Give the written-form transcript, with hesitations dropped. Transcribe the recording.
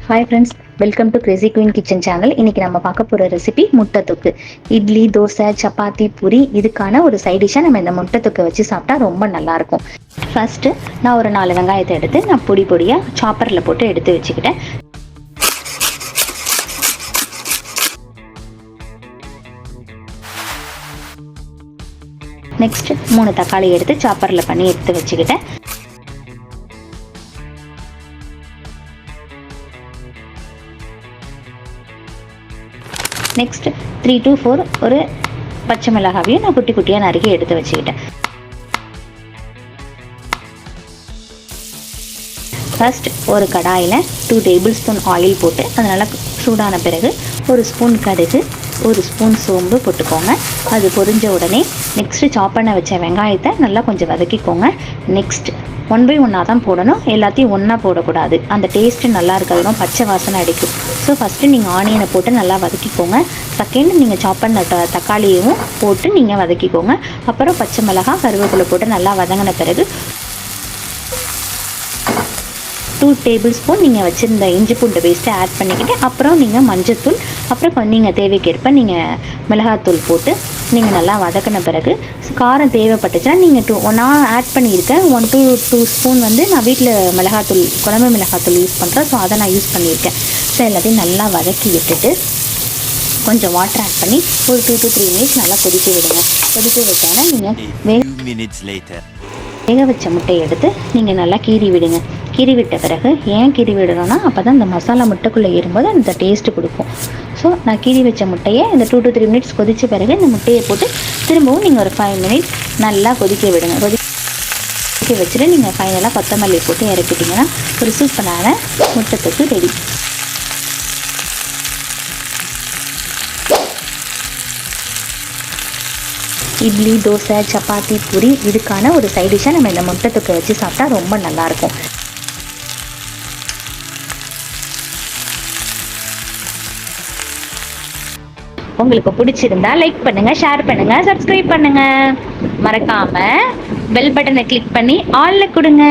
Hi friends, welcome to Crazy queen kitchen channel. இன்னைக்கு நம்ம பார்க்க போகிற ரெசிபி முட்டை தொக்கு. இட்லி, தோசை, சப்பாத்தி, பூரி இதுக்கான ஒரு சைட் டிஷ்ஷாக நம்ம இந்த முட்டை தொக்கை வச்சு சாப்பிட்டா ரொம்ப நல்லாயிருக்கும். ஃபர்ஸ்ட்டு நான் ஒரு 4 வெங்காயத்தை எடுத்து நான் பொடி பொடியாக சாப்பரில் போட்டு எடுத்து வச்சுக்கிட்டேன். நெக்ஸ்ட் 3 தக்காளி எடுத்து சாப்பரில் பண்ணி எடுத்து வச்சுக்கிட்டேன். நெக்ஸ்ட் 3 to 4 ஒரு பச்சை மிளகாவையும் நான் குட்டி குட்டியாக நறுக்கி எடுத்து வச்சுக்கிட்டேன். ஃபர்ஸ்ட் ஒரு கடாயில் 2 டேபிள் ஸ்பூன் ஆயில் போட்டு அதனால் சூடான பிறகு 1 ஸ்பூன் கடுகு, 1 ஸ்பூன் சோம்பு போட்டுக்கோங்க. அது பொரிஞ்ச உடனே நெக்ஸ்ட்டு சாப் பண்ண வச்ச வெங்காயத்தை நல்லா கொஞ்சம் வதக்கிக்கோங்க. நெக்ஸ்ட் 1 by 1 தான் போடணும், எல்லாத்தையும் ஒன்றா போடக்கூடாது. அந்த டேஸ்ட்டு நல்லா இருக்காதுன்னா பச்சை வாசனை அடிக்கும். ஸோ ஃபஸ்ட்டு நீங்கள் ஆனியனை போட்டு நல்லா வதக்கிக்கோங்க. செகண்ட் நீங்கள் சாப் பண்ண தக்காளியையும் போட்டு நீங்கள் வதக்கிக்கோங்க. அப்புறம் பச்சை மிளகாய், கருவேப்பிலை போட்டு நல்லா வதங்கின பிறகு 2 டேபிள் ஸ்பூன் நீங்கள் வச்சுருந்த இஞ்சி பூண்டு பேஸ்ட்டை ஆட் பண்ணிக்கிட்டு அப்புறம் நீங்கள் மஞ்சத்தூள், அப்புறம் நீங்கள் தேவைக்கேற்ப நீங்கள் மிளகாத்தூள் போட்டு நீங்கள் நல்லா வதக்கின பிறகு காரம் தேவைப்பட்டுச்சுன்னா நீங்கள் நான் ஆட் பண்ணியிருக்கேன் 1 to 2 ஸ்பூன் நான் வீட்டில் மிளகாத்தூள், குழம்பு மிளகாத்தூள் யூஸ் பண்ணுறேன். ஸோ அதை நான் யூஸ் பண்ணியிருக்கேன். ஸோ எல்லாத்தையும் நல்லா வதக்கி விட்டுட்டு கொஞ்சம் வாட்டர் ஆட் பண்ணி ஒரு 2 to 3 மினிட்ஸ் நல்லா கொதிக்க விடுங்க. கொதிக்க விட்டோன்னா நீங்கள் வேக வச்ச முட்டையை எடுத்து நீங்கள் நல்லா கீறி விடுங்க. கீறி விட்ட பிறகு ஏன் கீறி விடணும்னா அப்போ தான் இந்த மசாலா முட்டைக்குள்ளே ஏறும்போது அந்த டேஸ்ட்டு கொடுக்கும். ஸோ நான் கீறி வச்ச முட்டையை இந்த 2 to 3 மினிட்ஸ் கொதித்த பிறகு இந்த முட்டையை போட்டு திரும்பவும் நீங்கள் ஒரு 5 மினிட்ஸ் நல்லா கொதிக்க விடுங்க. கொதிக்க வச்சுட்டு நீங்கள் ஃபைனலாக கொத்தமல்லி போட்டு இறக்கிட்டிங்கன்னா ஒரு சூப்பரான முட்டை தொக்கு ரெடி. இட்லி, தோசை, சப்பாத்தி, பூரி இதுக்கான ஒரு சைட் டிஷ்ஷாக நம்ம இந்த முட்டை தொக்கை வச்சு சாப்பிட்டா ரொம்ப நல்லாயிருக்கும். உங்களுக்கு பிடிச்சிருந்தா லைக் பண்ணுங்க, ஷேர் பண்ணுங்க, சப்ஸ்கிரைப் பண்ணுங்க. மறக்காம பெல் பட்டனை கிளிக் பண்ணி ஆல்ல கொடுங்க.